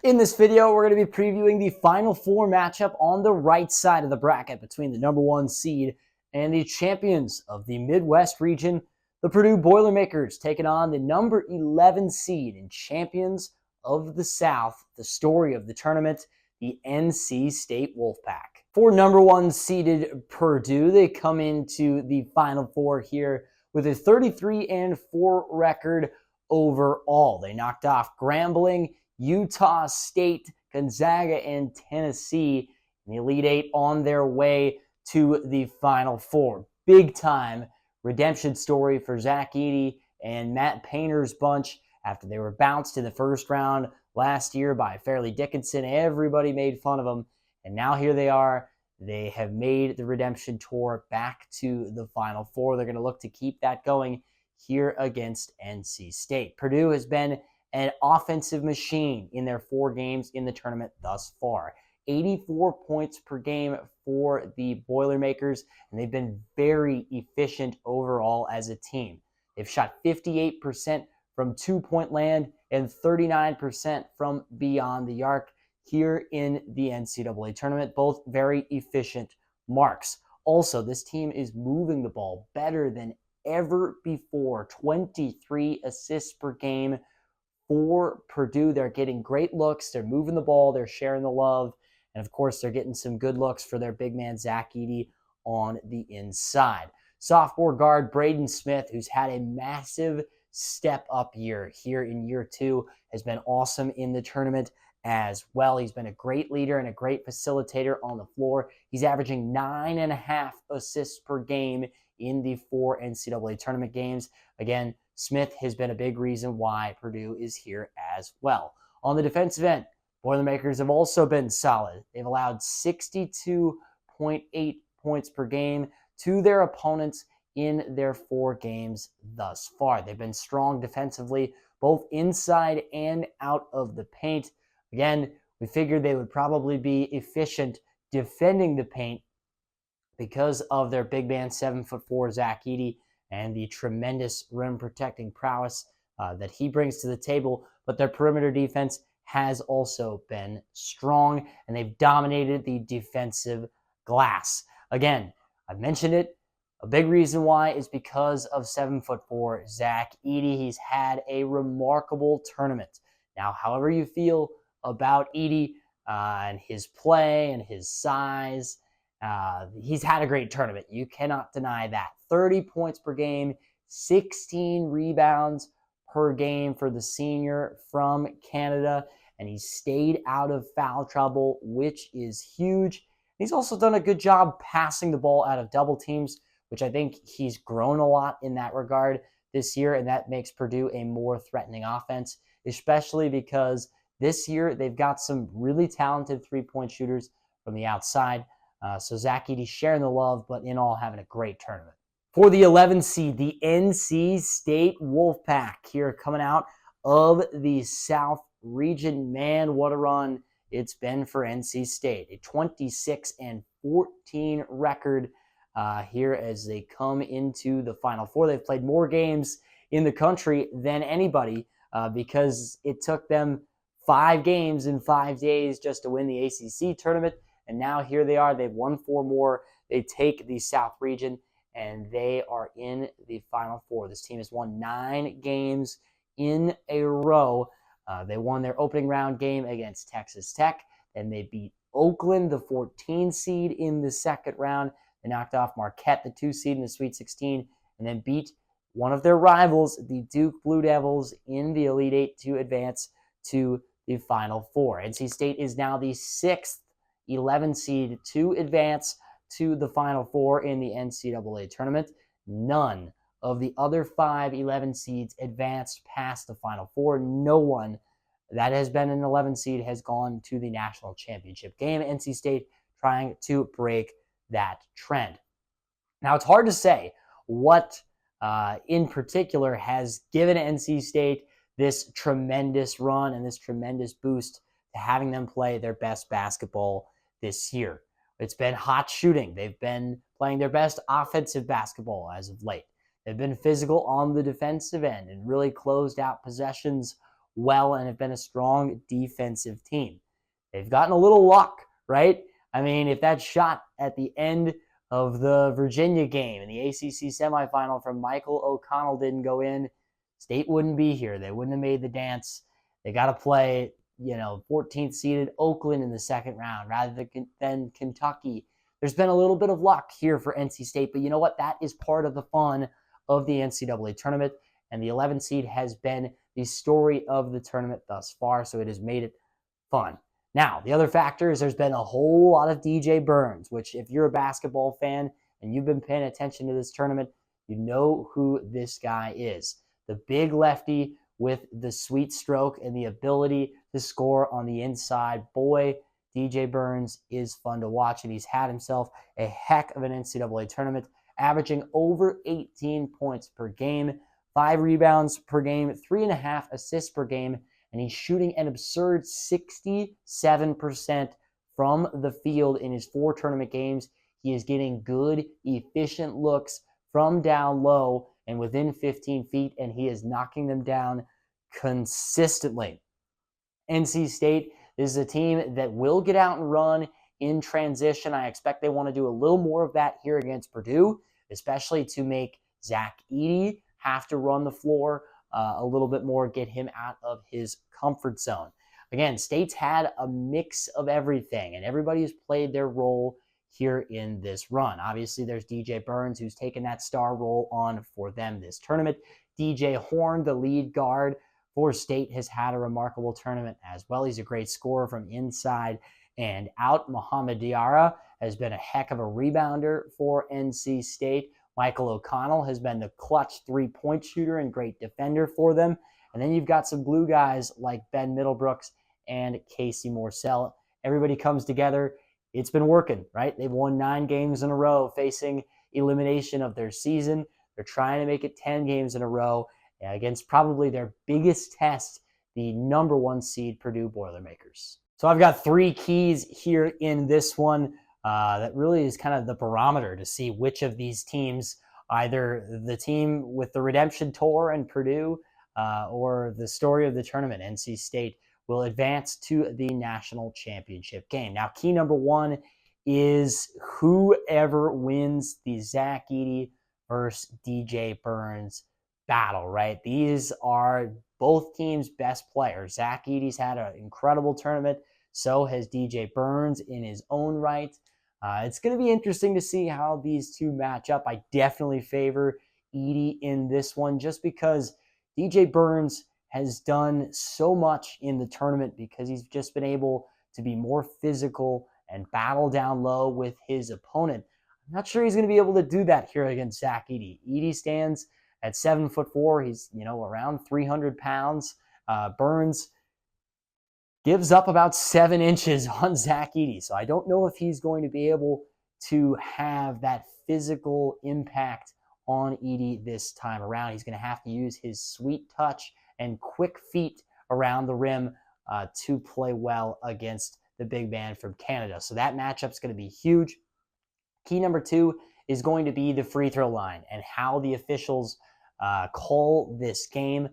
In this video, we're going to be previewing the Final Four matchup on the right side of the bracket between the number 1 seed and the champions of the Midwest region, the Purdue Boilermakers, taking on the number 11 seed and champions of the South, the story of the tournament, the NC State Wolfpack. For number 1 seeded Purdue, they come into the Final Four here with a 33-4 record overall. They knocked off Grambling, Utah State, Gonzaga, and Tennessee in the Elite Eight on their way to the Final Four. Big time redemption story for Zach Edey and Matt Painter's bunch after they were bounced in the first round last year by Fairleigh Dickinson. Everybody made fun of them, and now here they are. They have made the redemption tour back to the Final Four. They're going to look to keep that going here against NC State. Purdue has been an offensive machine in their 4 games in the tournament thus far. 84 points per game for the Boilermakers, and they've been very efficient overall as a team. They've shot 58% from 2-point land and 39% from beyond the arc here in the NCAA tournament, both very efficient marks. Also, this team is moving the ball better than ever before. 23 assists per game for Purdue. They're getting great looks. They're moving the ball. They're sharing the love. And, of course, they're getting some good looks for their big man, Zach Edey, on the inside. Sophomore guard Braden Smith, who's had a massive step-up year here in year 2, has been awesome in the tournament as well. He's been a great leader and a great facilitator on the floor. He's averaging 9.5 assists per game in the 4 NCAA tournament games. Again, Smith has been a big reason why Purdue is here as well. On the defensive end, Boilermakers have also been solid. They've allowed 62.8 points per game to their opponents in their 4 games thus far. They've been strong defensively, both inside and out of the paint. Again, we figured they would probably be efficient defending the paint because of their big man, 7'4" Zach Edey, and the tremendous rim protecting prowess that he brings to the table. But their perimeter defense has also been strong, and they've dominated the defensive glass. Again, I've mentioned it. A big reason why is because of 7'4" Zach Edey. He's had a remarkable tournament. Now, however you feel about Edey and his play and his size, he's had a great tournament. You cannot deny that. 30 points per game, 16 rebounds per game for the senior from Canada, and he's stayed out of foul trouble, which is huge. He's also done a good job passing the ball out of double teams, which I think he's grown a lot in that regard this year, and that makes Purdue a more threatening offense, especially because this year they've got some really talented three-point shooters from the outside. So Zach Edey sharing the love, but in all having a great tournament. For the 11 seed, the NC State Wolfpack here coming out of the South region. Man, what a run it's been for NC State. A 26-14 record here as they come into the Final Four. They've played more games in the country than anybody because it took them 5 games in 5 days just to win the ACC tournament. And now here they are. They've won 4 more. They take the South region, and they are in the Final Four. This team has won 9 games in a row. They won their opening round game against Texas Tech, and they beat Oakland, the 14 seed, in the second round. They knocked off Marquette, the 2 seed, in the Sweet 16, and then beat one of their rivals, the Duke Blue Devils, in the Elite Eight to advance to the Final Four. NC State is now the 6th 11 seed to advance to the Final Four in the NCAA tournament. None of the other 5 11 seeds advanced past the Final Four. No one that has been an 11 seed has gone to the national championship game. NC State trying to break that trend. Now, it's hard to say what in particular has given NC State this tremendous run and this tremendous boost to having them play their best basketball this year. It's been hot shooting. They've been playing their best offensive basketball as of late. They've been physical on the defensive end and really closed out possessions well and have been a strong defensive team. They've gotten a little luck, right? I mean, if that shot at the end of the Virginia game in the ACC semifinal from Michael O'Connell didn't go in, State wouldn't be here. They wouldn't have made the dance. They got to play, 14th seeded Oakland in the second round rather than Kentucky. There's been a little bit of luck here for NC State, but you know what? That is part of the fun of the NCAA tournament, and the 11th seed has been the story of the tournament thus far, so it has made it fun. Now, the other factor is there's been a whole lot of DJ Burns, which if you're a basketball fan and you've been paying attention to this tournament, you know who this guy is. The big lefty with the sweet stroke and the ability to score on the inside. Boy, DJ Burns is fun to watch, and he's had himself a heck of an NCAA tournament, averaging over 18 points per game, 5 rebounds per game, 3.5 assists per game, and he's shooting an absurd 67% from the field in his 4 tournament games. He is getting good, efficient looks from down low and within 15 feet, and he is knocking them down consistently. NC State is a team that will get out and run in transition. I expect they want to do a little more of that here against Purdue, especially to make Zach Edey have to run the floor a little bit more, get him out of his comfort zone. Again, State's had a mix of everything, and everybody's played their role here in this run. Obviously, there's DJ Burns, who's taken that star role on for them this tournament. DJ Horn, the lead guard for State, has had a remarkable tournament as well. He's a great scorer from inside and out. Mohamed Diarra has been a heck of a rebounder for NC State. Michael O'Connell has been the clutch three-point shooter and great defender for them. And then you've got some glue guys like Ben Middlebrooks and Casey Morsell. Everybody comes together. It's been working, right? They've won 9 games in a row facing elimination of their season. They're trying to make it 10 games in a row against probably their biggest test, the number 1 seed Purdue Boilermakers. So I've got 3 keys here in this one that really is kind of the barometer to see which of these teams, either the team with the redemption tour and Purdue or the story of the tournament, NC State, will advance to the national championship game. Now, key number 1 is whoever wins the Zach Edey versus DJ Burns battle, right? These are both teams' best players. Zach Edey's had an incredible tournament. So has DJ Burns in his own right. It's going to be interesting to see how these two match up. I definitely favor Edey in this one just because DJ Burns has done so much in the tournament because he's just been able to be more physical and battle down low with his opponent. I'm not sure he's going to be able to do that here against Zach Edey. Edey stands at 7'4". He's, around 300 pounds. Burns gives up about 7 inches on Zach Edey. So I don't know if he's going to be able to have that physical impact on Edey this time around. He's going to have to use his sweet touch and quick feet around the rim to play well against the big man from Canada. So that matchup's going to be huge. Key number 2 is going to be the free throw line and how the officials call this game.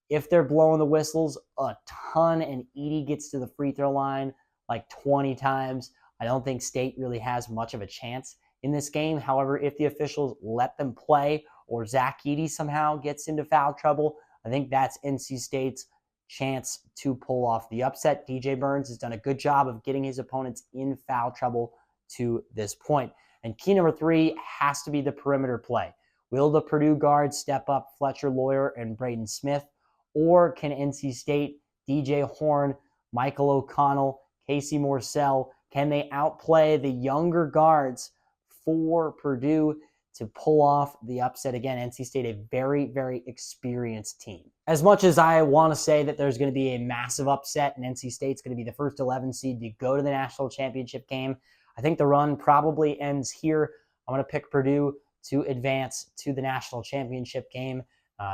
If they're blowing the whistles a ton and Edey gets to the free throw line like 20 times, I don't think State really has much of a chance in this game. However, if the officials let them play or Zach Edey somehow gets into foul trouble, I think that's NC State's chance to pull off the upset. DJ Burns has done a good job of getting his opponents in foul trouble to this point. And key number 3 has to be the perimeter play. Will the Purdue guards step up, Fletcher Lawyer and Braden Smith? Or can NC State, DJ Horn, Michael O'Connell, Casey Morsell, can they outplay the younger guards for Purdue to pull off the upset? Again, NC State, a very, very experienced team. As much as I want to say that there's going to be a massive upset and NC State's going to be the first 11 seed to go to the national championship game, I think the run probably ends here. I'm going to pick Purdue to advance to the national championship game,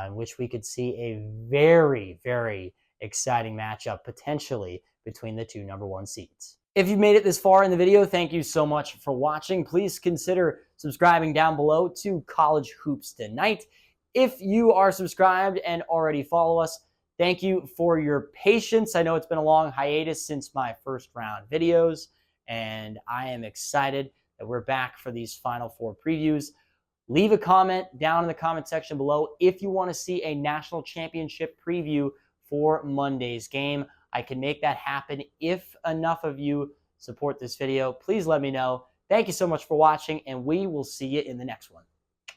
in which we could see a very, very exciting matchup potentially between the 2 number 1 seeds. If you've made it this far in the video, thank you so much for watching. Please consider subscribing down below to College Hoops Tonight. If you are subscribed and already follow us, Thank you for your patience. I know it's been a long hiatus since my first round videos, and I am excited that we're back for these Final Four previews. Leave a comment down in the comment section below if you want to see a national championship preview for Monday's game. I can make that happen if enough of you support this video. Please let me know. Thank you so much for watching, and we will see you in the next one.